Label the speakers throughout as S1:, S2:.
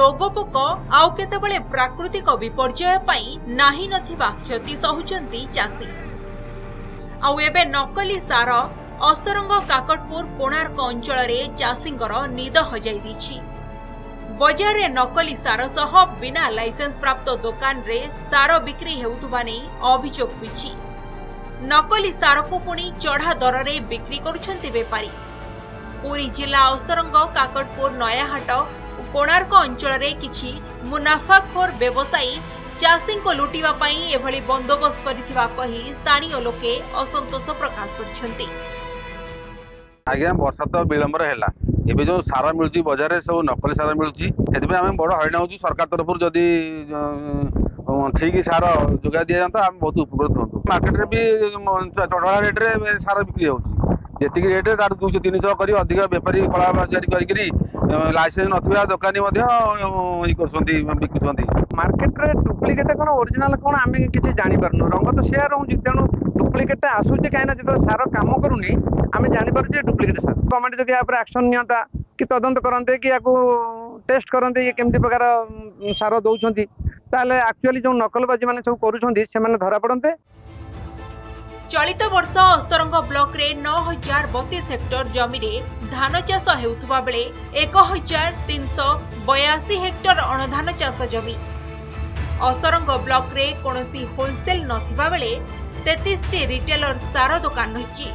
S1: रोगपोक आउ केतेबेले प्राकृतिक विपर्यय पई नाही नथिबा क्षति सहुचंती चासी। आउ एबे नकली सार अस्तरंग काकटपुर कोणार्क अंचल रे चासींकर निद हजाई दिछि। बजार रे नकली सार सह बिना लाइसेंस प्राप्त दुकान रे सार बिक्री हेउतुबा नै अभियोग होइछि। नकली सार को पुणी चढ़ा दर रे बिक्री करुछंती बेपारी। पुरी जिला अस्तरंग काकटपुर नयाहाट कोणार्क अंचल रे किछि मुनाफाखोर व्यवसायी चाषी को लुटिबा पई एभली बंदोबस्त करिथिबा कही स्थानीय लोके असंतोष प्रकाश करछंती।
S2: आज्ञा वर्षा तो विलंबर है एबे जो सारा मिलुची बाजार रे सब नकली सारा मिलुची सेति आम बड़ हईराण होची। सरकार तरफ जदि ठीक सार जोगा दिया जाता आम बहुत उपकृत होतु। मार्केट रे भी चढ़ा रेट रे सार बिक्री होची जेतिक रेट तार 200-300 करी अधिक बेपारी कला बाजारी करी लाइसेंस नथिबा दुकानी बिकुछंती।
S3: मार्केट रे डुप्लिकेट कोन ओरिजिनल कोन आमे किछि जानि परनु। रंग तो शेयर रहउछि तेनु डुप्लिकेट आसुछि कायना जब सार काम करूनी आमे जानि पारु जे डुप्लिकेट सार। गवर्नमेंट जदि आपरे एक्शन नियता कि तदंत करन्ते कि याकू टेस्ट करन्ते ये केमति प्रकार सार दउछंती ताले एक्चुअली जो नकलबाजी माने सब करूछंती से माने धरा पड़न्ते।
S1: चलित वर्ष अस्तरंग ब्लॉक रे 9032 हेक्टर जमी रे धान चाष हेउथुबा बेले 1382 हेक्टर अणधान चाष जमी। अस्तरंग ब्लॉक रे कोनोसी होलसेल नथिबा बेले 33 टी रिटेलर सार दुकान रहिछि।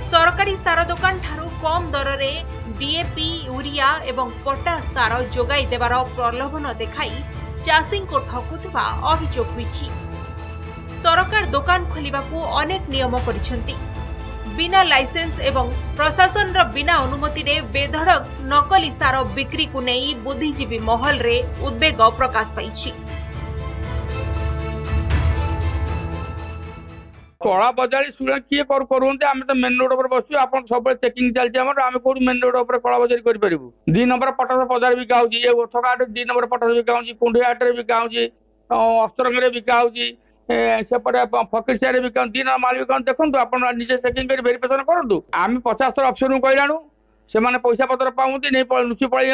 S1: सरकारी सार दुकान ठारू कम दर रे डीएपी यूरिया एवं पोटास सार जोगाई देबार प्रलोभन देखाई चाषी को ठकुथुबा अभियोग होइछि। सरकार दुकान खोलिबा को अनेक नियम करिसेंती। बिना लाइसेंस एवं प्रशासन रो बिना अनुमति रे बेधड़क नकली सार बिक्री को नेई बुद्धिजीवी महल रे उद्वेग प्रकाश पाइछि।
S4: कला बजारी सुरक्षा किए करूंते आम तो मेन रोड पर बसु आप सब चेकिंग चलती आम कौन मेन रोड पर कला बजारी करूँ। 2 नंबर पटास बजार बिका हो ओथकाट 2 नंबर पटास बिका हो कुंडीहाट बिका हो अस्तरंग बिका हो सेपटे फकीरसाही बिका 2 नंबर माल बिका देखो आप निजे चेकिंग कर वेरिफिकेशन करूँ। आम 50 थर अफिसर कहलाणु से पैसा पत्र पाऊँगी नहीं लुचि पड़े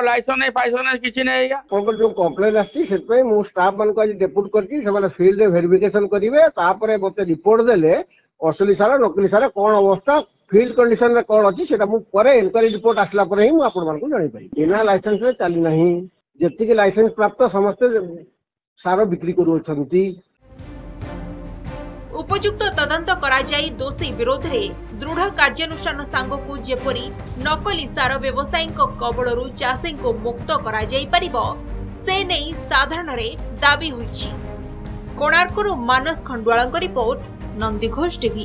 S4: लाइसेंस नहीं फाइसेंस नहीं किसी नहीं।
S5: जो कम्प्लेन आसपी मु स्टाफ मान डेपुट कर फिल्ड वेरिफिकेशन करेंगे मत रिपोर्ट देले असली सारा नकली सारा कौन अवस्था फिल्ड कंडीशन में कौन अच्छी इनक्वारी रिपोर्ट आसला जानी बिना लाइसेंस में चली ना जी लाइसेंस प्राप्त समस्ते सार बिक्री करुँच।
S1: उपयुक्त तदंत करा जाई दोषी विरोध रे दृढ़ कार्यानुष्ठान सांगकु जेपरी नकली सार व्यवसायी कबलरू चाषी को मुक्त करा जाई परिबो से नहीं साधारण रे दाबी होइछि। कोणार्करू मानस खंडवाळଙ୍କ रिपोर्ट नंदीघोष टीवी।